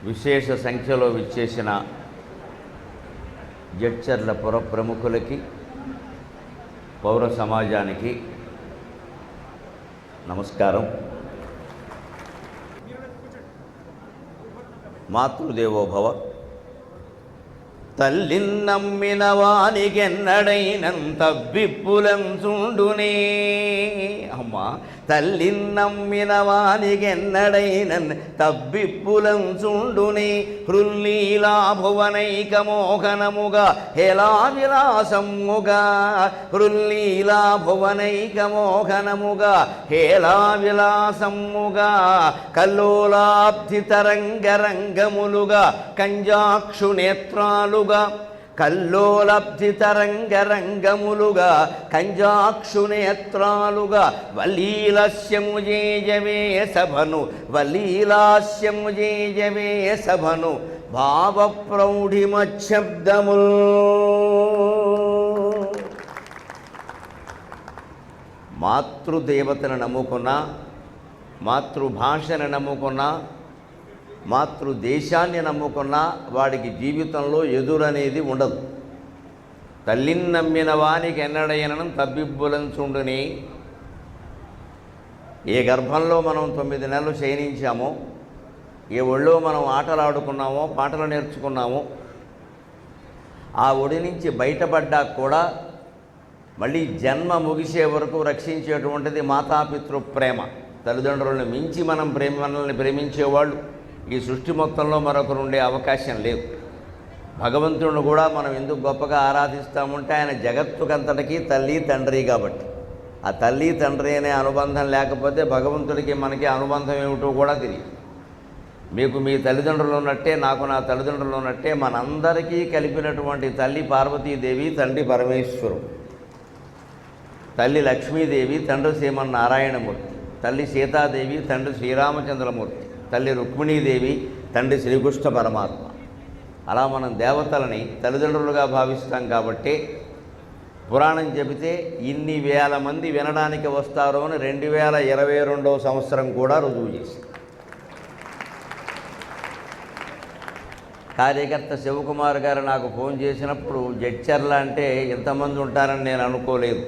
విశేష సంఖ్యలో విచ్చేసిన జడ్చర్ల పుర ప్రముఖులకి, పౌర సమాజానికి నమస్కారం. మాతృదేవోభవ. తల్లిన్నమ్మిన వానికెన్నడైనంత బిప్పులంచుండునే. అమ్మా, తల్లిన్నమ్మిన వానికెన్నడైనన్ తబ్బిప్పులంచుండునే. హృల్లీలా భువనైక మోహనముగా హేలా విలాసముగా. హృల్లీలా భువనైక మోహనముగా హేలా విలాసముగా. కల్లోలాబ్ధి తరంగరంగములుగా కంజాక్షు నేత్రాలుగా. కల్లోలబ్ధి తరంగరంగములుగా కంజాక్షు నేత్రాలుగా. వలీలాస్యము జేజవే సభను, వలీలాస్యము జేజవే సభను. భావ ప్రౌఢిమశబ్దముల్. మాతృదేవతను నమ్ముకున్నా, మాతృభాషను నమ్ముకున్నా, మాతృదేశాన్ని నమ్ముకున్నా వాడికి జీవితంలో ఎదురనేది ఉండదు. తల్లిని నమ్మిన వానికి ఎన్నడైనను తబ్బిబ్బులంచుండుని. ఏ గర్భంలో మనం 9 నెలలు శయనించామో, ఏ ఒళ్ళో మనం ఆటలాడుకున్నామో, పాటలు నేర్చుకున్నామో, ఆ ఒడి నుంచి బయటపడ్డాక కూడా మళ్ళీ జన్మ ముగిసే వరకు రక్షించేటువంటిది మాతాపితృ ప్రేమ. తల్లిదండ్రులను మించి మనల్ని ప్రేమించేవాళ్ళు ఈ సృష్టి మొత్తంలో మరొకరు ఉండే అవకాశం లేదు. భగవంతుడిని కూడా మనం ఎందుకు గొప్పగా ఆరాధిస్తామంటే ఆయన జగత్తుకంతటికీ తల్లి తండ్రి కాబట్టి. ఆ తల్లి తండ్రి అనే అనుబంధం లేకపోతే భగవంతుడికి మనకి అనుబంధం ఏమిటో కూడా తెలియదు. మీకు మీ తల్లిదండ్రులు ఉన్నట్టే, నాకు నా తల్లిదండ్రులు ఉన్నట్టే, మనందరికీ కలిపినటువంటి తల్లి పార్వతీదేవి, తండ్రి పరమేశ్వరుడు. తల్లి లక్ష్మీదేవి, తండ్రి శ్రీమన్నారాయణమూర్తి. తల్లి సీతాదేవి, తండ్రి శ్రీరామచంద్రమూర్తి. తల్లి రుక్మిణీదేవి, తండ్రి శ్రీకృష్ణ పరమాత్మ. అలా మనం దేవతలని తల్లిదండ్రులుగా భావిస్తాం కాబట్టి పురాణం చెబితే ఇన్ని వేల మంది వినడానికి వస్తారో అని 2022వ సంవత్సరం కూడా రుజువు చేసింది. కార్యకర్త శివకుమార్ గారు నాకు ఫోన్ చేసినప్పుడు జడ్చర్ల అంటే ఎంతమంది ఉంటారని నేను అనుకోలేదు.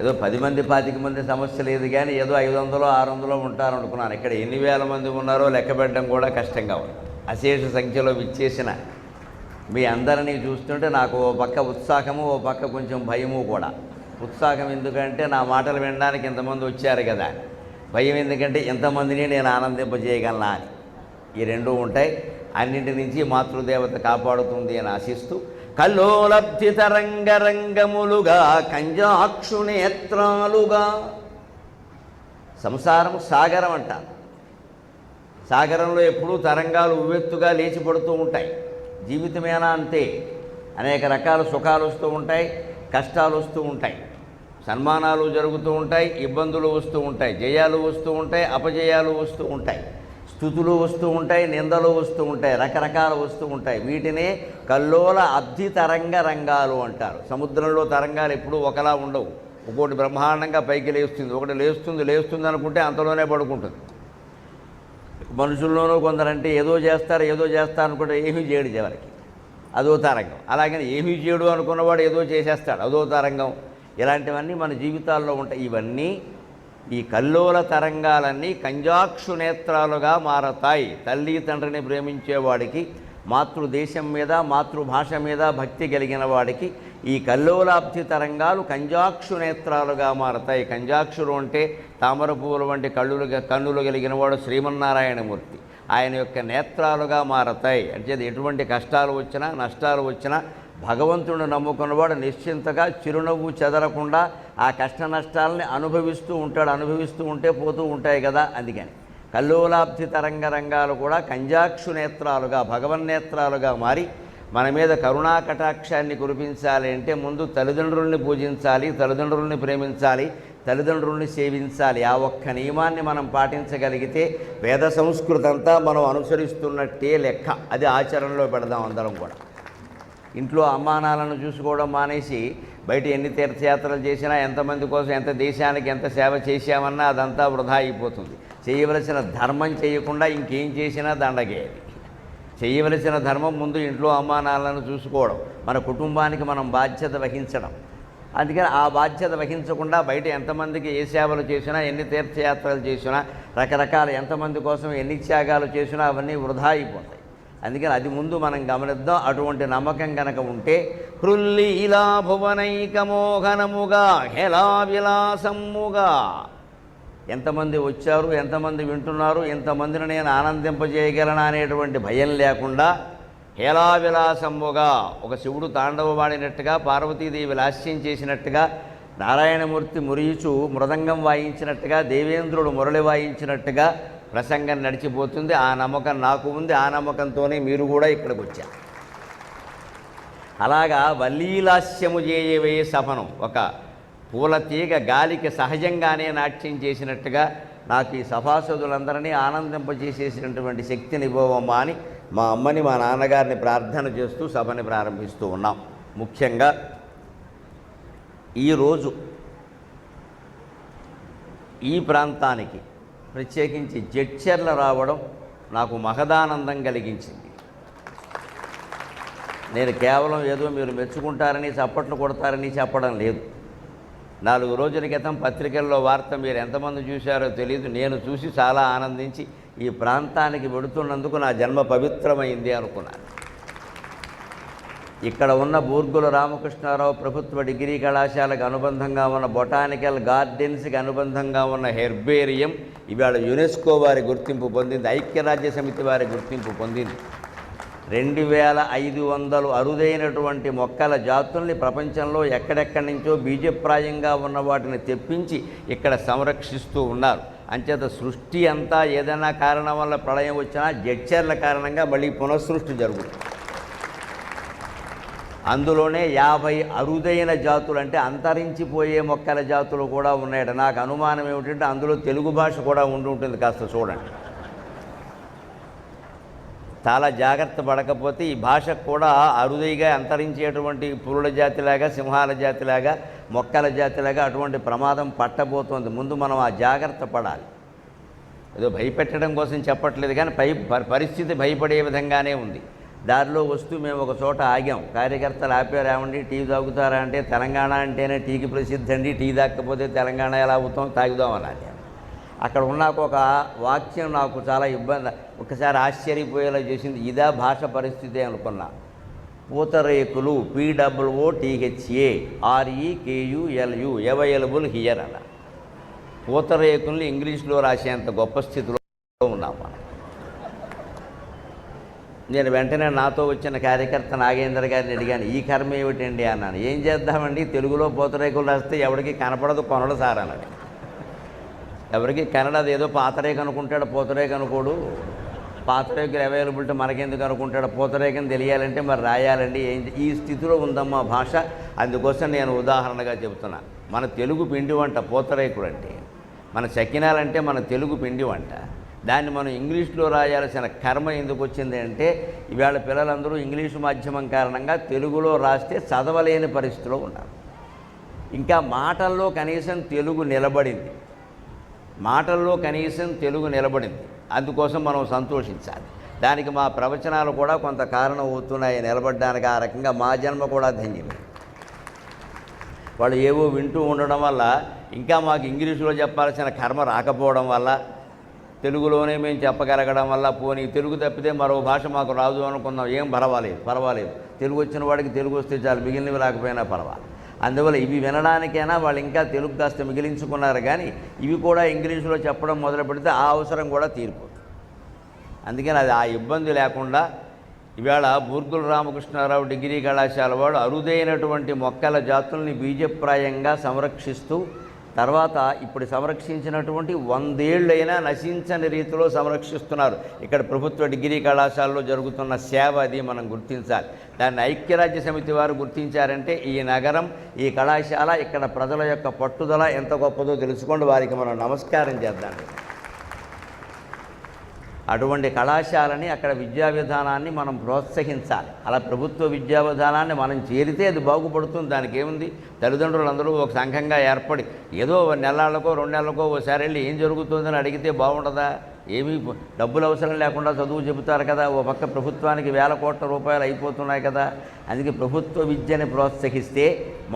ఏదో 10 మంది 25 మంది సమస్య లేదు, కానీ ఏదో 500 600 ఉంటారనుకున్నాను. ఇక్కడ ఎన్ని వేల మంది ఉన్నారో లెక్క పెట్టడం కూడా కష్టంగా ఉంది. అశేష సంఖ్యలో విచ్చేసిన మీ అందరినీ చూస్తుంటే నాకు ఓ పక్క ఉత్సాహము, ఓ పక్క కొంచెం భయము కూడా. ఉత్సాహం ఎందుకంటే నా మాటలు వినడానికి ఇంతమంది వచ్చారు కదా. భయం ఎందుకంటే ఎంతమందిని నేను ఆనందింపజేయగలనా అని. ఈ రెండూ ఉంటాయి. అన్నింటి నుంచి మాతృదేవత కాపాడుతుంది అని ఆశిస్తూ, కల్లోలబ్ధి తరంగరంగములుగా కంజాక్షు నేత్రాలుగా. సంసారం సాగరం అంటారు. సాగరంలో ఎప్పుడూ తరంగాలు ఉవ్వెత్తుగా లేచి పడుతూ ఉంటాయి. జీవితమేనా అంతే. అనేక రకాల సుఖాలు వస్తూ ఉంటాయి, కష్టాలు వస్తూ ఉంటాయి, సన్మానాలు జరుగుతూ ఉంటాయి, ఇబ్బందులు వస్తూ ఉంటాయి, జయాలు వస్తూ ఉంటాయి, అపజయాలు వస్తూ ఉంటాయి, స్థుతులు వస్తూ ఉంటాయి, నిందలు వస్తూ ఉంటాయి, రకరకాలు వస్తూ ఉంటాయి. వీటినే కల్లోల అబ్ధి తరంగ రంగాలు అంటారు. సముద్రంలో తరంగాలు ఎప్పుడూ ఒకలా ఉండవు. ఒకటి బ్రహ్మాండంగా పైకి లేస్తుంది, ఒకటి లేస్తుంది అనుకుంటే అంతలోనే పడుకుంటుంది. మనుషుల్లోనూ కొందరంటే ఏదో చేస్తారు అనుకుంటే ఏమీ చేయడు చివరికి, అదో తరంగం. అలాగని ఏమీ చేయడు అనుకున్నవాడు ఏదో చేసేస్తాడు, అదో తరంగం. ఇలాంటివన్నీ మన జీవితాల్లో ఉంటాయి. ఇవన్నీ ఈ కల్లోల తరంగాలన్నీ కంజాక్షు నేత్రాలుగా మారతాయి. తల్లి తండ్రిని ప్రేమించేవాడికి, మాతృదేశం మీద మాతృభాష మీద భక్తి కలిగిన వాడికి ఈ కల్లోలాబ్ధి తరంగాలు కంజాక్షు నేత్రాలుగా మారతాయి. కంజాక్షులు అంటే తామర పువ్వుల వంటి కన్నులు కలిగిన వాడు శ్రీమన్నారాయణమూర్తి. ఆయన యొక్క నేత్రాలుగా మారతాయి. అంటే ఎటువంటి కష్టాలు వచ్చినా నష్టాలు వచ్చినా భగవంతుడిని నమ్ముకున్నవాడు నిశ్చింతగా చిరునవ్వు చెదరకుండా ఆ కష్ట నష్టాలని అనుభవిస్తూ ఉంటే పోతూ ఉంటాయి కదా. అందుకని కల్లోలాబ్ధి తరంగరంగాలు కూడా కంజాక్షు నేత్రాలుగా, భగవన్నేత్రాలుగా మారి మన మీద కరుణా కటాక్షాన్ని కురిపించాలి అంటే ముందు తల్లిదండ్రుల్ని పూజించాలి, తల్లిదండ్రుల్ని ప్రేమించాలి, తల్లిదండ్రుల్ని సేవించాలి. ఆ ఒక్క నియమాన్ని మనం పాటించగలిగితే వేద సంస్కృతి అంతా మనం అనుసరిస్తున్నట్టే లెక్క. అది ఆచరణలో పెడదాం అందరం కూడా. ఇంట్లో అమ్మానాలను చూసుకోవడం మానేసి బయట ఎన్ని తీర్థయాత్రలు చేసినా, ఎంతమంది కోసం, ఎంత దేశానికి ఎంత సేవ చేశామన్నా అదంతా వృధా అయిపోతుంది. చేయవలసిన ధర్మం చేయకుండా ఇంకేం చేసినా దండగే. అది చేయవలసిన ధర్మం ముందు ఇంట్లో అమ్మా నాన్నలను చూసుకోవడం, మన కుటుంబానికి మనం బాధ్యత వహించడం. అందుకని ఆ బాధ్యత వహించకుండా బయట ఎంతమందికి ఏ సేవలు చేసినా, ఎన్ని తీర్థయాత్రలు చేసినా, రకరకాల ఎంతమంది కోసం ఎన్ని త్యాగాలు చేసినా అవన్నీ వృధా అయిపోతాయి. అందుకని అది ముందు మనం గమనిద్దాం. అటువంటి నమ్మకం కనుక ఉంటే హృల్లి ఇలా భువనైకమోహనముగా హెలా విలాసముగా, ఎంతమంది వచ్చారు, ఎంతమంది వింటున్నారు, ఎంతమందిని నేను ఆనందింపజేయగలను అనేటువంటి భయం లేకుండా హేలా విలాసముగా, ఒక శివుడు తాండవమాడినట్టుగా, పార్వతీదేవి లాస్యం చేసినట్టుగా, నారాయణమూర్తి మురియుచు మృదంగం వాయించినట్టుగా, దేవేంద్రుడు మురళి వాయించినట్టుగా ప్రసంగం నడిచిపోతుంది. ఆ నమ్మకం నాకు ఉంది. ఆ నమ్మకంతోనే మీరు కూడా ఇక్కడికి వచ్చారు. అలాగా వల్లీలాస్యము చేయవే సఫనం, ఒక పూల తీగ గాలికి సహజంగానే నాట్యం చేసినట్టుగా నాకు ఈ సభాసదులందరినీ ఆనందింపజేసేసినటువంటి శక్తిని ఇవ్వవమ్మా అని మా అమ్మని, మా నాన్నగారిని ప్రార్థన చేస్తూ సభని ప్రారంభిస్తూ ఉన్నాం. ముఖ్యంగా ఈరోజు ఈ ప్రాంతానికి ప్రత్యేకించి జడ్చర్ల రావడం నాకు మహదానందం కలిగించింది. నేను కేవలం ఏదో మీరు మెచ్చుకుంటారని, చప్పట్లు కొడతారని చెప్పడం లేదు. 4 రోజుల క్రితం పత్రికల్లో వార్త మీరు ఎంతమంది చూశారో తెలియదు. నేను చూసి చాలా ఆనందించి ఈ ప్రాంతానికి వెడుతున్నందుకు నా జన్మ పవిత్రమైంది అనుకున్నాను. ఇక్కడ ఉన్న బూర్గుల రామకృష్ణారావు ప్రభుత్వ డిగ్రీ కళాశాలకు అనుబంధంగా ఉన్న బొటానికల్ గార్డెన్స్కి అనుబంధంగా ఉన్న హెర్బేరియం ఇవాళ యునెస్కో వారి గుర్తింపు పొందింది, ఐక్యరాజ్య సమితి వారి గుర్తింపు పొందింది. 2500 అరుదైనటువంటి మొక్కల జాతుల్ని ప్రపంచంలో ఎక్కడెక్కడి నుంచో బీజప్రాయంగా ఉన్న వాటిని తెప్పించి ఇక్కడ సంరక్షిస్తూ ఉన్నారు. అంచేత సృష్టి అంతా ఏదైనా కారణం వల్ల ప్రళయం వచ్చినా జడ్చర్ల కారణంగా మళ్ళీ పునఃసృష్టి జరుగుతుంది. అందులోనే 50 అరుదైన జాతులు, అంటే అంతరించిపోయే మొక్కల జాతులు కూడా ఉన్నాయట. నాకు అనుమానం ఏమిటంటే అందులో తెలుగు భాష కూడా ఉండి ఉంటుంది. కాస్త చూడండి. చాలా జాగ్రత్త పడకపోతే ఈ భాషకు కూడా అరుదైగా అంతరించేటువంటి పులుల జాతిలాగా, సింహాల జాతిలాగా, మొక్కల జాతిలాగా అటువంటి ప్రమాదం పట్టబోతోంది. ముందు మనం ఆ జాగ్రత్త పడాలి. ఏదో భయపెట్టడం కోసం చెప్పట్లేదు, కానీ పరిస్థితి భయపడే విధంగానే ఉంది. దారిలో వస్తూ మేము ఒక చోట ఆగాం. కార్యకర్తలు ఆపారు, ఏమండి టీ తాగుతారా అంటే, తెలంగాణ అంటేనే టీకి ప్రసిద్ధి అండి, టీ తాగకపోతే తెలంగాణ ఎలా అవుతాం, తాగుదామని. అక్కడ ఉన్నాక ఒక వాక్యం నాకు చాలా ఇబ్బంది, ఒకసారి ఆశ్చర్యపోయేలా చేసింది. ఇదా భాష పరిస్థితి అనుకున్నా. పూతరేకులు PWOTHA REKULU అవైలబుల్ హియర్ అలా. పూతరేకుల్ని ఇంగ్లీష్లో రాసేంత గొప్ప స్థితిలో ఉన్నాం మనం. నేను వెంటనే నాతో వచ్చిన కార్యకర్త నాగేంద్ర గారిని అడిగాను, ఈ కర్మ ఏమిటండి అన్నాను. ఏం చేద్దామండి, తెలుగులో పూతరేకులు రాస్తే ఎవరికి కనపడదు, కొనడు సార్ అన్నాడు. ఎవరికి కన్నడది ఏదో పాతరేకు అనుకుంటాడు, పూతరేకు అనుకోడు. పాతరేకులు అవైలబిలిటీ మనకెందుకు అనుకుంటాడు, పూతరేకని తెలియాలంటే మరి రాయాలండి. ఈ స్థితిలో ఉందమ్మా భాష. అందుకోసం నేను ఉదాహరణగా చెబుతున్నా. మన తెలుగు పిండి వంట పూతరేకులు అంటే, మన సకినాలంటే మన తెలుగు పిండి వంట. దాన్ని మనం ఇంగ్లీష్లో రాయాల్సిన కర్మ ఎందుకు వచ్చింది అంటే, ఇవాళ పిల్లలందరూ ఇంగ్లీషు మాధ్యమం కారణంగా తెలుగులో రాస్తే చదవలేని పరిస్థితిలో ఉన్నారు. ఇంకా మాటల్లో కనీసం తెలుగు నిలబడింది, అందుకోసం మనం సంతోషించాలి. దానికి మా ప్రవచనాలు కూడా కొంత కారణం అవుతున్నాయి నిలబడడానికి. ఆ రకంగా మా జన్మ కూడా ధన్యమే. వాళ్ళు ఏవో వింటూ ఉండడం వల్ల, ఇంకా మాకు ఇంగ్లీషులో చెప్పాల్సిన కర్మ రాకపోవడం వల్ల, తెలుగులోనే మేము చెప్పగలగడం వల్ల, పోనీ తెలుగు తప్పితే మరో భాష మాకు రాదు అనుకున్నాం. ఏం పర్వాలేదు, తెలుగు వచ్చిన వాడికి తెలుగు వస్తే చాలు, మిగిలినవి రాకపోయినా పర్వాలేదు. అందువల్ల ఇవి వినడానికైనా వాళ్ళు ఇంకా తెలుగు కాస్త మిగిలించుకున్నారు. కానీ ఇవి కూడా ఇంగ్లీషులో చెప్పడం మొదలు పెడితే ఆ అవసరం కూడా తీరిపోతుంది. అందుకని అది ఆ ఇబ్బంది లేకుండా ఇవాళ బూర్గుల రామకృష్ణారావు డిగ్రీ కళాశాల వాడు అరుదైనటువంటి మొక్కల జాతుల్ని బీజప్రాయంగా సంరక్షిస్తూ, తర్వాత ఇప్పుడు సంరక్షించినటువంటి 100 ఏళ్ళైనా నశించని రీతిలో సంరక్షిస్తున్నారు. ఇక్కడ ప్రభుత్వ డిగ్రీ కళాశాలలో జరుగుతున్న సేవ అది మనం గుర్తించాలి. దాన్ని ఐక్యరాజ్య సమితి వారు గుర్తించారంటే ఈ నగరం, ఈ కళాశాల, ఇక్కడ ప్రజల యొక్క పట్టుదల ఎంత గొప్పదో తెలుసుకోండి. వారికి మనం నమస్కారం చేద్దాం. అటువంటి కళాశాలని అక్కడ విద్యా విధానాన్ని మనం ప్రోత్సహించాలి. అలా ప్రభుత్వ విద్యా విధానాన్ని మనం చేరితే అది బాగుపడుతుంది. దానికి ఏముంది, తల్లిదండ్రులందరూ ఒక సంఘంగా ఏర్పడి ఏదో నెలలకో 2 నెలలకో ఒకసారి వెళ్ళి ఏం జరుగుతుందని అడిగితే బాగుండదా? ఏమీ డబ్బులు అవసరం లేకుండా చదువు చెబుతారు కదా. ఓ పక్క ప్రభుత్వానికి వేల కోట్ల రూపాయలు అయిపోతున్నాయి కదా. అందుకే ప్రభుత్వ విద్యని ప్రోత్సహిస్తే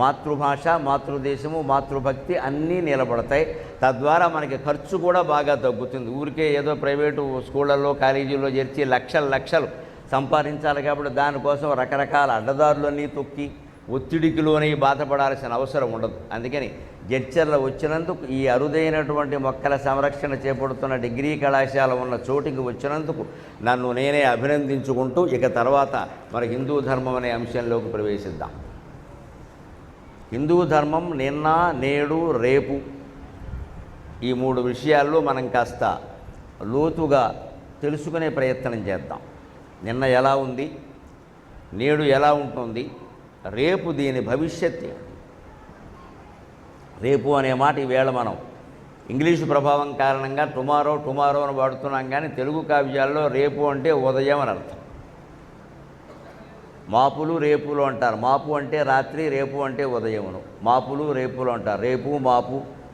మాతృభాష, మాతృదేశము, మాతృభక్తి అన్నీ నిలబడతాయి. తద్వారా మనకి ఖర్చు కూడా బాగా తగ్గుతుంది. ఊరికే ఏదో ప్రైవేటు స్కూళ్ళల్లో కాలేజీల్లో చేర్చి లక్షలు సంపాదించాలి కాబట్టి దానికోసం రకరకాల అడ్డదారులన్నీ తొక్కి ఒత్తిడికి లోని బాధపడాల్సిన అవసరం ఉండదు. అందుకని జడ్చర్ల వచ్చినందుకు, ఈ అరుదైనటువంటి మొక్కల సంరక్షణ చేపడుతున్న డిగ్రీ కళాశాల ఉన్న చోటికి వచ్చినందుకు నన్ను నేనే అభినందించుకుంటూ ఇక తర్వాత మన హిందూ ధర్మం అనే అంశంలోకి ప్రవేశిద్దాం. హిందూ ధర్మం నిన్న, నేడు, రేపు ఈ 3 విషయాల్లో మనం కాస్త లోతుగా తెలుసుకునే ప్రయత్నం చేద్దాం. నిన్న ఎలా ఉంది, నేడు ఎలా ఉంటుంది, రేపు దీని భవిష్యత్తు. రేపు అనే మాట ఈవేళ మనం ఇంగ్లీషు ప్రభావం కారణంగా టుమారో అని వాడుతున్నాం. కానీ తెలుగు కావ్యాల్లో రేపు అంటే ఉదయం అని అర్థం. మాపులు రేపులు అంటారు. మాపు అంటే రాత్రి, రేపు అంటే ఉదయమును. మాపులు రేపులు అంటారు. రేపు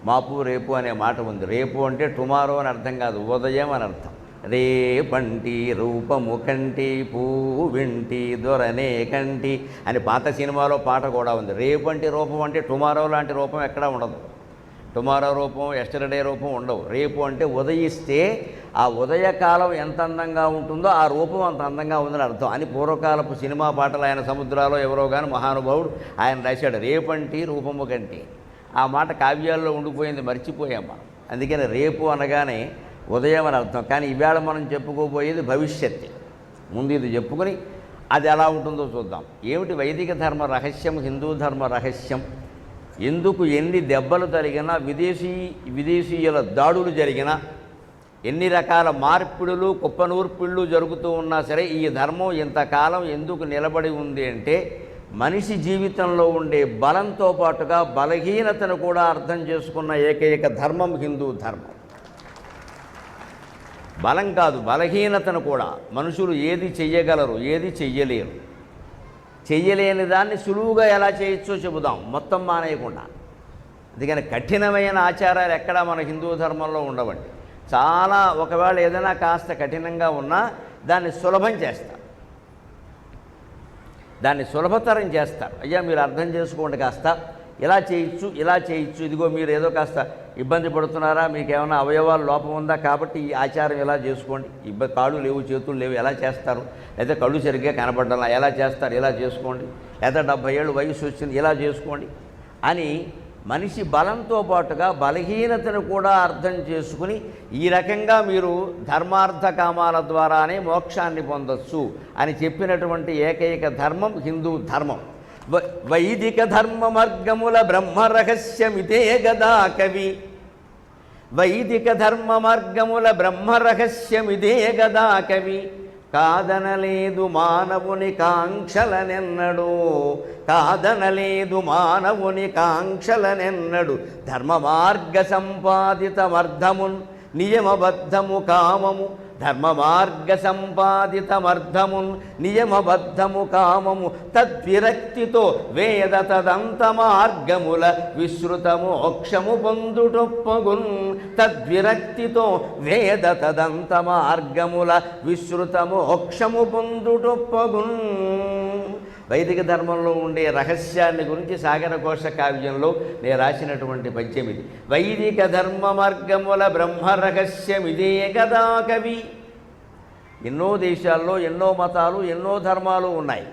మాపు రేపు అనే మాట ఉంది. రేపు అంటే టుమారో అని అర్థం కాదు, ఉదయం అని అర్థం. రేపంటి రూపము కంటి పువ్వింటి దొరనే కంటి అని పాత సినిమాలో పాట కూడా ఉంది. రేపంటి రూపం అంటే టుమారో లాంటి రూపం ఎక్కడా ఉండదు. టుమారో రూపం, ఎస్టర్డే రూపం ఉండవు. రేపు అంటే ఉదయిస్తే ఆ ఉదయకాలం ఎంత అందంగా ఉంటుందో ఆ రూపం అంత అందంగా ఉందని అర్థం అని పూర్వకాలపు సినిమా పాటలు ఆయన సముద్రాలో ఎవరో కానీ మహానుభావుడు ఆయన రాశాడు. రేపంటి రూపము కంటి ఆ మాట కావ్యాల్లో ఉండిపోయింది, మర్చిపోయాం మనం. అందుకని రేపు అనగానే ఉదయం అని అర్థం. కానీ ఈవేళ మనం చెప్పుకోబోయేది భవిష్యత్తు. ముందు ఇది చెప్పుకొని అది ఎలా ఉంటుందో చూద్దాం. ఏమిటి వైదిక ధర్మ రహస్యం, హిందూ ధర్మ రహస్యం, ఎందుకు ఎన్ని దెబ్బలు తగిలినా, విదేశీయుల దాడులు జరిగినా, ఎన్ని రకాల మార్పిడులు కుప్పనూర్పిళ్ళు జరుగుతూ ఉన్నా సరే ఈ ధర్మం ఇంతకాలం ఎందుకు నిలబడి ఉంది అంటే మనిషి జీవితంలో ఉండే బలంతో పాటుగా బలహీనతను కూడా అర్థం చేసుకున్న ఏకైక ధర్మం హిందూ ధర్మం. బలం కాదు, బలహీనతను కూడా. మనుషులు ఏది చెయ్యగలరు, ఏది చెయ్యలేరు, చెయ్యలేని దాన్ని సులువుగా ఎలా చేయొచ్చో చెబుదాం, మొత్తం మానేయకుండా. అందుకని కఠినమైన ఆచారాలు ఎక్కడా మన హిందూ ధర్మంలో ఉండవండి. చాలా ఒకవేళ ఏదైనా కాస్త కఠినంగా ఉన్నా దాన్ని సులభం చేస్తారు, దాన్ని సులభతరం చేస్తారు. అయ్యా మీరు అర్థం చేసుకోండి, కాస్త ఇలా చేయొచ్చు, ఇదిగో మీరు ఏదో కాస్త ఇబ్బంది పడుతున్నారా, మీకు ఏమైనా అవయవాలు లోపం ఉందా కాబట్టి ఈ ఆచారం ఇలా చేసుకోండి, కాళ్ళు లేవు చేతులు లేవు ఎలా చేస్తారు, లేదా కళ్ళు సరిగ్గా కనపడాలా ఎలా చేస్తారు, ఇలా చేసుకోండి, లేదా 70 ఏళ్ళు వయసు వచ్చింది ఇలా చేసుకోండి అని మనిషి బలంతో పాటుగా బలహీనతను కూడా అర్థం చేసుకుని ఈ రకంగా మీరు ధర్మార్థ కామాల ద్వారానే మోక్షాన్ని పొందొచ్చు అని చెప్పినటువంటి ఏకైక ధర్మం హిందూ ధర్మం. వైదిక ధర్మ మార్గముల బ్రహ్మ రహస్యమిదే గదా కవి, వైదిక ధర్మ మార్గముల బ్రహ్మ రహస్యమిదే గదా కవి, కాదనలేదు మానవుని కాంక్షలనెన్నడు, కాదనలేదు మానవుని కాంక్షలనెన్నడు, ధర్మ మార్గ సంపాదితమర్థమున్ నియమబద్ధము కామము, ధర్మ మార్గ సంపాదితమర్థమున్ నియమబద్ధము కామము, తద్విరక్తితో వేద తదంత మార్గముల విశ్రుత మోక్షము పొందుటొప్పగున్, తద్విరక్తితో వేద తదంత మార్గముల విశ్రుత మోక్షము పొందుటొప్పగున్. వైదిక ధర్మంలో ఉండే రహస్యాన్ని గురించి సాగరకోశ కావ్యంలో నేను రాసినటువంటి పద్యం ఇది. వైదిక ధర్మ మార్గముల బ్రహ్మ రహస్యమిదే గదా కవి. ఎన్నో దేశాల్లో ఎన్నో మతాలు ఎన్నో ధర్మాలు ఉన్నాయి.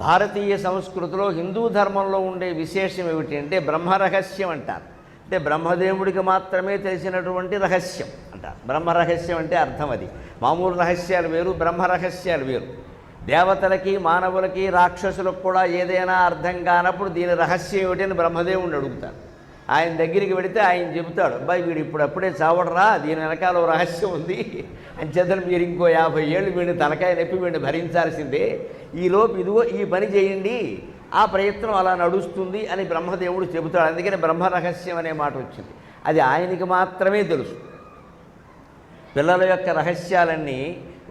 భారతీయ సంస్కృతిలో హిందూ ధర్మంలో ఉండే విశేషం ఏమిటి అంటే బ్రహ్మరహస్యం అంటారు. అంటే బ్రహ్మదేవుడికి మాత్రమే తెలిసినటువంటి రహస్యం అంటారు. బ్రహ్మరహస్యం అంటే అర్థం అది. మామూలు రహస్యాలు వేరు, బ్రహ్మరహస్యాలు వేరు. దేవతలకి మానవులకి రాక్షసులకు కూడా ఏదైనా అర్థం కానప్పుడు దీని రహస్యం ఏమిటని బ్రహ్మదేవుడిని అడుగుతారు. ఆయన దగ్గరికి వెళితే ఆయన చెబుతాడు, అబ్బాయి వీడు ఇప్పుడప్పుడే చావడరా, దీని వెనకాల ఓ రహస్యం ఉంది, అంచేతను మీరు ఇంకో 50 ఏళ్ళు వీడిని తలకాయ నొప్పి వీడిని భరించాల్సిందే, ఈలోపు ఇదిగో ఈ పని చేయండి, ఆ ప్రయత్నం అలా నడుస్తుంది అని బ్రహ్మదేవుడు చెబుతాడు. అందుకని బ్రహ్మరహస్యం అనే మాట వచ్చింది. అది ఆయనకి మాత్రమే తెలుసు. పిల్లల యొక్క రహస్యాలన్నీ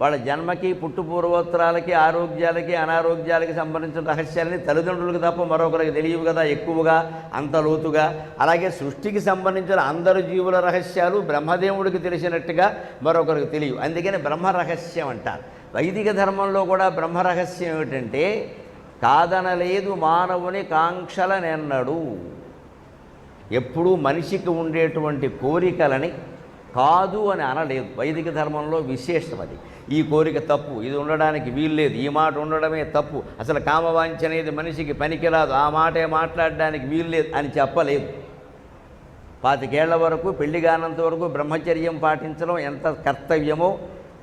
వాళ్ళ జన్మకి పుట్టుపూర్వోత్తరాలకి ఆరోగ్యాలకి అనారోగ్యాలకి సంబంధించిన రహస్యాలని తల్లిదండ్రులకు తప్ప మరొకరికి తెలియవు కదా ఎక్కువగా అంత లోతుగా. అలాగే సృష్టికి సంబంధించిన అందరు జీవుల రహస్యాలు బ్రహ్మదేవుడికి తెలిసినట్టుగా మరొకరికి తెలియవు. అందుకని బ్రహ్మ రహస్యం అంటారు. వైదిక ధర్మంలో కూడా బ్రహ్మ రహస్యం ఏమిటంటే కాదనలేదు మానవుని కాంక్షలనెన్నడు. ఎప్పుడూ మనిషికి ఉండేటువంటి కోరికలని కాదు అని అనలేదు. వైదిక ధర్మంలో విశేషం అది. ఈ కోరిక తప్పు, ఇది ఉండడానికి వీల్లేదు, ఈ మాట ఉండడమే తప్పు, అసలు కామవాంఛ అనేది మనిషికి పనికిరాదు, ఆ మాటే మాట్లాడడానికి వీల్లేదు అని చెప్పలేదు. 25 ఏళ్ల వరకు పెళ్లి కానంత వరకు బ్రహ్మచర్యం పాటించడం ఎంత కర్తవ్యమో,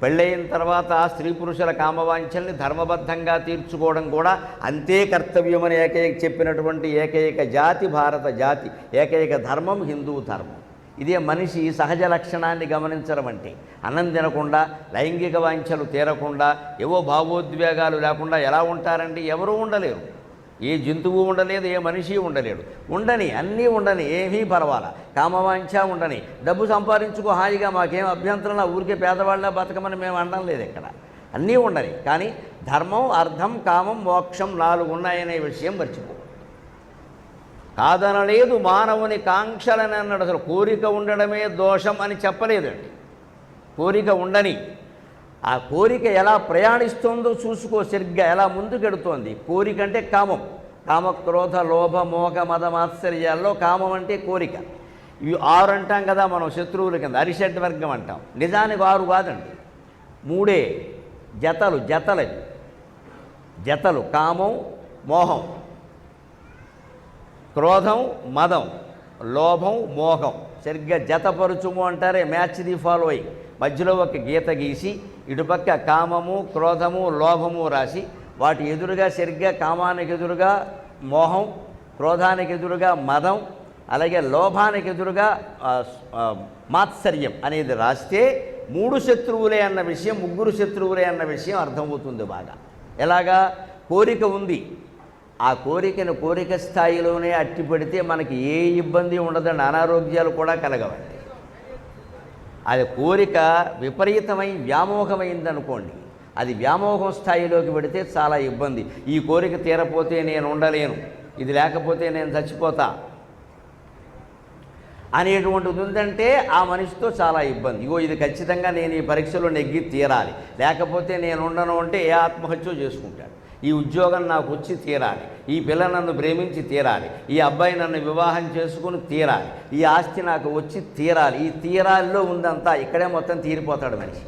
పెళ్ళయిన తర్వాత స్త్రీ పురుషుల కామవాంఛల్ని ధర్మబద్ధంగా తీర్చుకోవడం కూడా అంతే కర్తవ్యమని చెప్పినటువంటి ఏకైక జాతి భారత జాతి, ఏకైక ధర్మం హిందూ ధర్మం. ఇదే మనిషి సహజ లక్షణాన్ని గమనించడం అంటే. అన్నం తినకుండా, లైంగిక వాంఛలు తీరకుండా, ఏవో భావోద్వేగాలు లేకుండా ఎలా ఉంటారండి? ఎవరూ ఉండలేరు. ఏ జంతువు ఉండలేదు, ఏ మనిషి ఉండలేడు. ఉండని, అన్నీ ఉండని, ఏమీ పర్వాలా. కామవాంఛ ఉండని, డబ్బు సంపాదించుకో హాయిగా, మాకేం అభ్యంతరంలా, ఊరికే పేదవాళ్ళ బతకమని మేము అనడం లేదు ఇక్కడ. అన్నీ ఉండని. కానీ ధర్మం, అర్థం, కామం, మోక్షం 4 ఉన్నాయనే విషయం మర్చిపో. కాదనలేదు మానవుని కాంక్షలని అన్నాడు. అసలు కోరిక ఉండడమే దోషం అని చెప్పలేదండి. కోరిక ఉండని, ఆ కోరిక ఎలా ప్రయాణిస్తుందో చూసుకో సరిగ్గా, ఎలా ముందుకెడుతోంది. కోరిక అంటే కామం. కామక్రోధ లోభ మోహ మద మాత్సర్యాల్లో కామం అంటే కోరిక. ఇవి 6 అంటాం కదా మనం శత్రువుల కింద, అరిషడ్ వర్గం అంటాం. నిజానికి 6 కాదండి, 3 జతలు. కామం, మోహం, క్రోధం, మదం, లోభం, మోహం. సరిగ్గా జతపరుచుము అంటారే, మ్యాచ్ ది ఫాలోయింగ్. మధ్యలో ఒక గీత గీసి ఇటుపక్క కామము, క్రోధము, లోభము రాసి వాటి ఎదురుగా సరిగ్గా కామానికి ఎదురుగా మోహం, క్రోధానికి ఎదురుగా మదం, అలాగే లోభానికి ఎదురుగా మాత్సర్యం అనేది రాస్తే 3 శత్రువులే అన్న విషయం, 3 శత్రువులే అన్న విషయం అర్థమవుతుంది బాగా. ఎలాగా? కోరిక ఉంది, ఆ కోరికను కోరిక స్థాయిలోనే అట్టి పెడితే మనకి ఏ ఇబ్బంది ఉండదండి, అనారోగ్యాలు కూడా కలగవండి. అది కోరిక విపరీతమై వ్యామోహమైందనుకోండి, అది వ్యామోహం స్థాయిలోకి పెడితే చాలా ఇబ్బంది. ఈ కోరిక తీరపోతే నేను ఉండలేను, ఇది లేకపోతే నేను చచ్చిపోతా అనేటువంటిది ఉందంటే ఆ మనిషితో చాలా ఇబ్బంది. ఇగో ఇది ఖచ్చితంగా నేను ఈ పరీక్షలో నెగ్గి తీరాలి, లేకపోతే నేను ఉండను అంటే ఏ ఆత్మహత్య చేసుకుంటాడు. ఈ ఉద్యోగం నాకు వచ్చి తీరాలి, ఈ పిల్ల నన్ను ప్రేమించి తీరాలి, ఈ అబ్బాయి నన్ను వివాహం చేసుకుని తీరాలి, ఈ ఆస్తి నాకు వచ్చి తీరాలి. ఈ తీరాల్లో ఉందంతా ఇక్కడే మొత్తం తీరిపోతాడు మనిషి.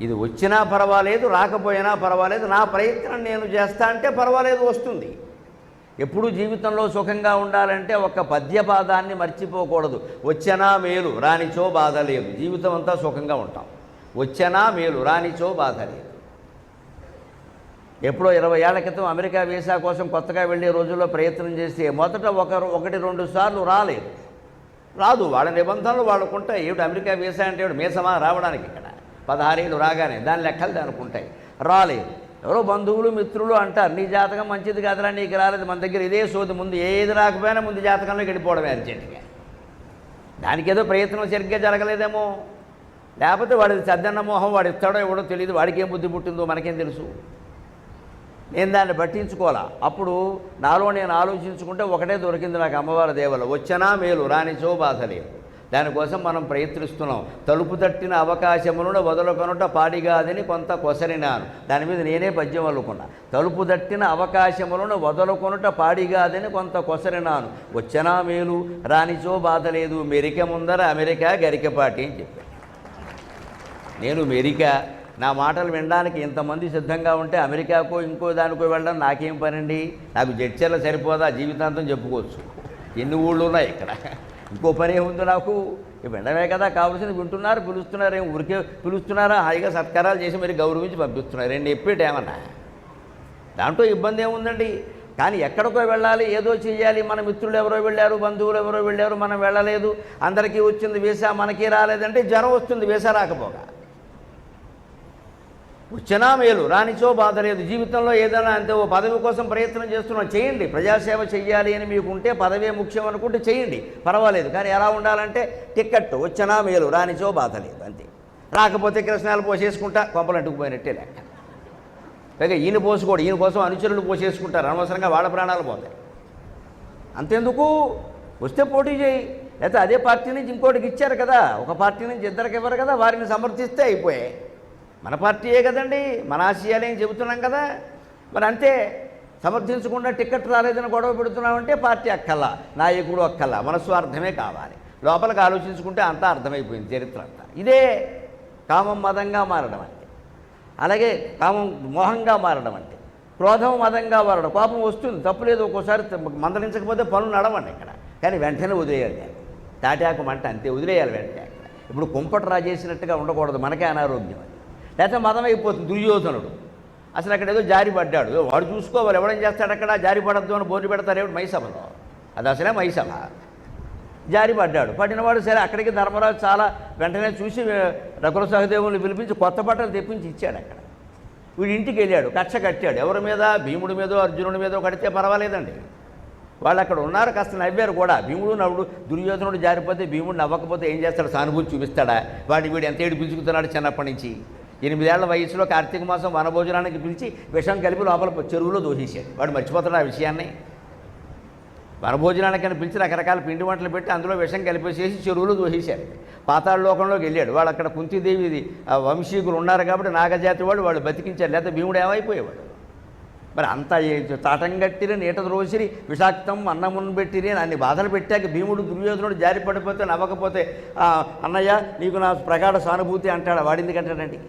ఇది వచ్చినా పర్వాలేదు, రాకపోయినా పర్వాలేదు, నా ప్రయత్నం నేను చేస్తా అంటే పర్వాలేదు, వస్తుంది. ఎప్పుడూ జీవితంలో సుఖంగా ఉండాలంటే ఒక పద్యపాదాన్ని మర్చిపోకూడదు. వచ్చనా మేలు, రానిచో బాధ లేదు. జీవితం అంతా సుఖంగా ఉంటాం. వచ్చనా మేలు, రానిచో బాధ లేదు. ఎప్పుడో 20 ఏళ్ల క్రితం అమెరికా వీసా కోసం కొత్తగా వెళ్ళే రోజుల్లో ప్రయత్నం చేస్తే మొదట 1-2 సార్లు రాదు. వాళ్ళ నిబంధనలు వాళ్ళకుంటాయి. ఏమిటి అమెరికా వీసా అంటే ఏమిటి మీసమా రావడానికి? ఇక్కడ 16 ఏళ్ళు రాగానే దాని లెక్కలు దానికి ఉంటాయి. రాలేదు. ఎవరో బంధువులు మిత్రులు అంటారు, నీ జాతకం మంచిది కాదురా, నీకు రాలేదు. మన దగ్గర ఇదే సోది, ముందు ఏది రాకపోయినా ముందు జాతకంలోకి వెళ్ళిపోవడమే అర్జెంటుగా. దానికి ఏదో ప్రయత్నం సరిగ్గా జరగలేదేమో, లేకపోతే వాడిది సద్దన్న మోహం, వాడు ఇస్తాడో ఎవడో తెలియదు, వాడికి ఏం బుద్ధి పుట్టిందో మనకేం తెలుసు. నేను దాన్ని పట్టించుకోవాలా. అప్పుడు నాలో నేను ఆలోచించుకుంటే ఒకటే దొరికింది నాకు, అమ్మవారి దేవల. వచ్చనా మేలు, రానిచో బాధ లేదు. దానికోసం మనం ప్రయత్నిస్తున్నాం. తలుపు తట్టిన అవకాశములను వదులుకొనుట పాడిగాదని కొంత కొసరినాను. దాని మీద నేనే పద్యం అల్లుకున్నా. తలుపు తట్టిన అవకాశములను వదులుకొనుట పాడిగాదని కొంత కొసరినాను. వచ్చనా మేలు, రానిచో బాధ లేదు. మెరిక ముందర అమెరికా గరికపాటి అని చెప్పాను. నేను మెరిక, నా మాటలు వినడానికి ఇంతమంది సిద్ధంగా ఉంటే అమెరికాకో ఇంకో దానికో వెళ్ళడం నాకేం పనండి? నాకు జడ్చర్ల సరిపోదా? జీవితాంతం చెప్పుకోవచ్చు. ఎన్ని ఊళ్ళు ఉన్నాయి ఇక్కడ, ఇంకో పని ఏముంది నాకు? వినడమే కదా కావాల్సింది. వింటున్నారు, పిలుస్తున్నారు. ఏం ఊరికే పిలుస్తున్నారా? హాయిగా సత్కారాలు చేసి మరి గౌరవించి పంపిస్తున్నారు. నేను చెప్పేటేమన్నా దాంట్లో ఇబ్బంది ఏముందండి? కానీ ఎక్కడికో వెళ్ళాలి, ఏదో చేయాలి. మన మిత్రులు ఎవరో వెళ్ళారు, బంధువులు ఎవరో వెళ్ళారు, మనం వెళ్ళలేదు. అందరికీ వచ్చింది వీసా, మనకి రాలేదంటే జ్వరం వస్తుంది వీసా రాకపోగా. వచ్చినా మేలు, రానిచో బాధ లేదు. జీవితంలో ఏదైనా అంతే ఓ పదవి కోసం ప్రయత్నం చేస్తున్నాం, చేయండి. ప్రజాసేవ చెయ్యాలి అని మీకుంటే, పదవే ముఖ్యం అనుకుంటే చేయండి, పర్వాలేదు. కానీ ఎలా ఉండాలంటే టిక్కెట్ వచ్చినా మేలు, రానిచో బాధ లేదు, అంతే. రాకపోతే కృష్ణాలు పోసేసుకుంటా కొంపలంటుకుపోయినట్టే లెక్క. పైగా ఈయన పోసుకోడు, ఈయన కోసం అనుచరులు పోసేసుకుంటారు, అనవసరంగా వాళ్ళ ప్రాణాలు పోతాయి. అంతెందుకు, వస్తే పోటీ చేయి. లేకపోతే అదే పార్టీ నుంచి ఇంకోటికి ఇచ్చారు కదా, ఒక పార్టీ నుంచి ఇద్దరికి ఇవ్వరు కదా, వారిని సమర్థిస్తే అయిపోయాయి. మన పార్టీయే కదండి, మన ఆశయాలే చెబుతున్నాం కదా. మరి అంతే, సమర్థించకుండా టికెట్ రాలేదని గొడవ పెడుతున్నామంటే పార్టీ అక్కల్లా, నాయకుడు అక్కల్లా, మన స్వార్థమే కావాలి. లోపలికి ఆలోచించుకుంటే అంతా అర్థమైపోయింది చరిత్ర అంతా. ఇదే కామం మదంగా మారడం అంటే. అలాగే కామం మోహంగా మారడం అంటే. క్రోధం మదంగా మారడం. కోపం వస్తుంది, తప్పులేదు, ఒక్కోసారి మందలించకపోతే పనులు నడవండి ఇక్కడ. కానీ వెంటనే వదిలేయాలి, తాటాకు మంట అంతే, వదిలేయాలి వెంటనే. ఇప్పుడు కుంపట రాజేసినట్టుగా ఉండకూడదు, మనకే అనారోగ్యం అది. లేకపోతే మదం అయిపోతుంది. దుర్యోధనుడు అసలు అక్కడ ఏదో జారి పడ్డాడు, వాడు చూసుకోవాలి, ఎవడేం చేస్తాడు అక్కడ, జారి పడద్దు అని బోర్డు పెడతారు ఏమిటి మైసభలో, అది అసలే మైసభ. జారి పడ్డాడు, పడినవాడు సరే అక్కడికి ధర్మరాజు చాలా వెంటనే చూసి నకుల సహదేవుని పిలిపించి కొత్త బట్టలు తెప్పించి ఇచ్చాడు. అక్కడ వీడి ఇంటికి వెళ్ళాడు, కక్ష కట్టాడు. ఎవరి మీద, భీముడి మీదో అర్జునుడి మీదో కడితే పర్వాలేదండి, వాళ్ళు అక్కడ ఉన్నారు, కాస్త నవ్వారు కూడా. భీముడు నవ్వుడు, దుర్యోధనుడు జారిపోతే భీముడు నవ్వకపోతే ఏం చేస్తాడు, సానుభూతి చూపిస్తాడా? వీడు ఎంత ఏడు పిలుచుకుతున్నాడు చిన్నప్పటి నుంచి. 8 ఏళ్ల వయసులో కార్తీక మాసం వనభోజనానికి పిలిచి విషం కలిపి లోపల చెరువులో దోషేశాడు. వాడు మర్చిపోతాడు ఆ విషయాన్ని. వనభోజనానికని పిలిచి రకరకాల పిండి వంటలు పెట్టి అందులో విషం కలిపేసేసి చెరువులో దోషేశాడు. పాతాళ లోకంలోకి వెళ్ళాడు. వాళ్ళు అక్కడ కుంతీదేవి వంశీకులు ఉన్నారు కాబట్టి నాగజాతి వాళ్ళు బతికించారు, లేకపోతే భీముడు ఏమైపోయేవాడు. మరి అంత తాటం కట్టిరి, నీట ద్రోసిరి, విషాక్తం అన్నమును పెట్టిరి అన్ని బాధలు పెట్టాక భీముడు దుర్యోధనుడు జారి పడిపోతే నవ్వకపోతే అన్నయ్య నీకు నా ప్రగాఢ సానుభూతి అంటాడు. వాడింది కట్టాడండి.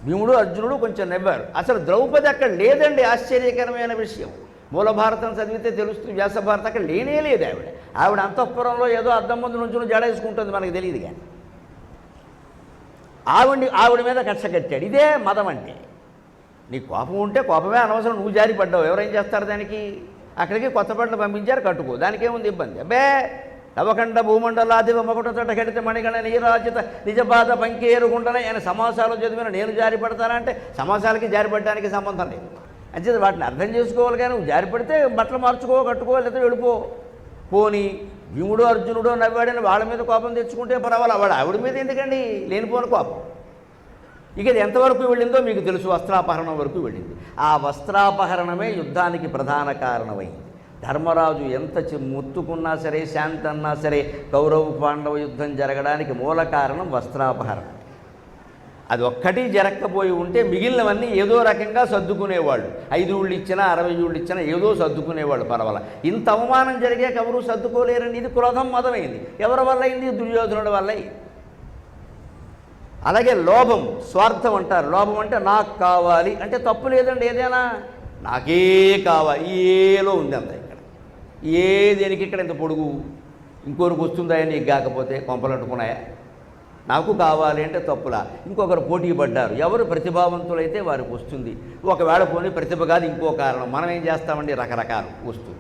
భీముడు అర్జునుడు కొంచెం నవ్వారు. అసలు ద్రౌపది అక్కడ లేదండి, ఆశ్చర్యకరమైన విషయం. మూల భారతం చదివితే తెలుస్తుంది, వ్యాస భారతం అక్కడ లేనే లేదు. ఆవిడ అంతఃపురంలో ఏదో అద్దం ముందు నుంచి జడేసుకుంటుంది, మనకు తెలియదు. కానీ ఆవిడ మీద కక్ష కట్టాడు. ఇదే మదం అంటే. నీకు కోపం ఉంటే కోపమే అనవసరం, నువ్వు జారి పడ్డావు, ఎవరేం చేస్తారు దానికి? అక్కడికి కొత్త బట్టలు పంపించారు, కట్టుకో, దానికి ఏముంది ఇబ్బంది? అబ్బే నవకండ భూమండలాదివ మొకట తోట కడితే మణిగణ నీరాజిత నిజబాధ పంకేరుగుండన ఆయన సమాసాలు చదివిన నేను జారి పడతానంటే సమాసాలకి జారిపడడానికి సంబంధం లేదు. అంచేది వాటిని అర్థం చేసుకోవాలి. కానీ నువ్వు జారిపడితే బట్టలు మార్చుకో, కట్టుకో, లేదా వెళ్ళిపో. పోనీ భీముడు అర్జునుడు నవ్వాడని వాళ్ళ మీద కోపం తెచ్చుకుంటే పర్వాలా, వాడు ఆవిడ మీద ఎందుకండి లేనిపోని కోపం? ఇక ఇది ఎంతవరకు వెళ్ళిందో మీకు తెలుసు, వస్త్రాపహరణం వరకు వెళ్ళింది. ఆ వస్త్రాపహరణమే యుద్ధానికి ప్రధాన కారణమైంది. ధర్మరాజు ఎంత ముత్తుకున్నా సరే, శాంతి అన్నా సరే, కౌరవ పాండవ యుద్ధం జరగడానికి మూల కారణం వస్త్రాపహరణం. అది ఒక్కటి జరగకపోయి ఉంటే మిగిలినవన్నీ ఏదో రకంగా సర్దుకునేవాళ్ళు. 5 ఊళ్ళు ఇచ్చినా 60 ఊళ్ళు ఇచ్చినా ఏదో సర్దుకునేవాళ్ళు, పర్వాలా. ఇంత అవమానం జరిగాక ఎవరు సర్దుకోలేరండి. ఇది క్రోధం మదమైంది. ఎవరి వల్ల అయింది? దుర్యోధనుడి వల్ల అయింది. అలాగే లోభం, స్వార్థం అంటారు. లోభం అంటే నాకు కావాలి అంటే తప్పు లేదండి. ఏదైనా నాకే కావాలి, ఏలో ఉంది అంత. ఇక్కడ దేనికి ఇక్కడ ఇంత పొడుగు, ఇంకొకరికి వస్తుందా నీకు కాకపోతే కొంపలు అంటుకున్నాయా? నాకు కావాలి అంటే తప్పులా. ఇంకొకరు పోటీ పడ్డారు, ఎవరు ప్రతిభావంతులైతే వారికి వస్తుంది. ఒకవేళ పోనీ ప్రతిభ కాదు, ఇంకో కారణం, మనం ఏం చేస్తామండి, రకరకాలు వస్తుంది.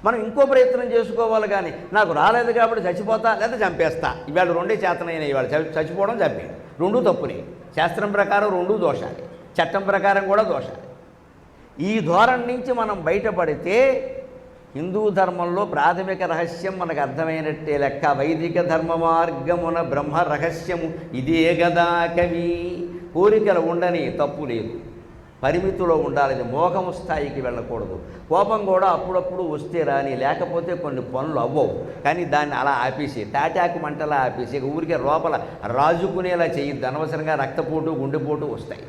మనం ఇంకో ప్రయత్నం చేసుకోవాలి. కానీ నాకు రాలేదు కాబట్టి చచ్చిపోతా లేదా చంపేస్తా, ఇవాళ రెండే చేతనైన. ఇవాళ చచ్చిపోవడం, చంపేయడం రెండూ తప్పునే. శాస్త్రం ప్రకారం రెండూ దోషాలే, చట్టం ప్రకారం కూడా దోషాలే. ఈ ధోరణి నుంచి మనం బయటపడితే హిందూ ధర్మంలో ప్రాథమిక రహస్యం మనకు అర్థమైనట్టే లెక్క. వైదిక ధర్మ మార్గమున బ్రహ్మ రహస్యము ఇదే గదా కవి. కోరికలు ఉండని, తప్పు లేదు, పరిమితిలో ఉండాలి, మోహము స్థాయికి వెళ్ళకూడదు. కోపం కూడా అప్పుడప్పుడు వస్తే రాని, లేకపోతే కొన్ని పనులు అవ్వవు. కానీ దాన్ని అలా ఆపేసి, తాటాకు మంటలా ఆపేసి, ఊరికే లోపల రాజుకునేలా చేయొద్దు. అనవసరంగా రక్తపోటు, గుండెపోటు వస్తాయి.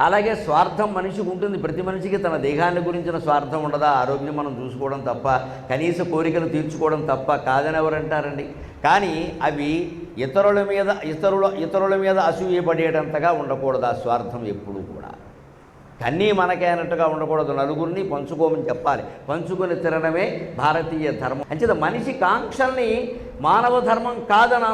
అలాగే స్వార్థం మనిషికి ఉంటుంది. ప్రతి మనిషికి తన దేహాన్ని గురించిన స్వార్థం ఉండదా? ఆరోగ్యం మనం చూసుకోవడం తప్ప, కనీస కోరికలు తీర్చుకోవడం తప్ప కాదని ఎవరంటారండి? కానీ అవి ఇతరుల మీద అసూయ పడేటంతగా ఉండకూడదు. ఆ స్వార్థం ఎప్పుడూ కూడా కన్నీ మనకే అన్నట్టుగా ఉండకూడదు. నలుగురిని పంచుకోమని చెప్పాలి. పంచుకొని తినడమే భారతీయ ధర్మం. అంచేత మనిషి కాంక్షల్ని మానవ ధర్మం కాదని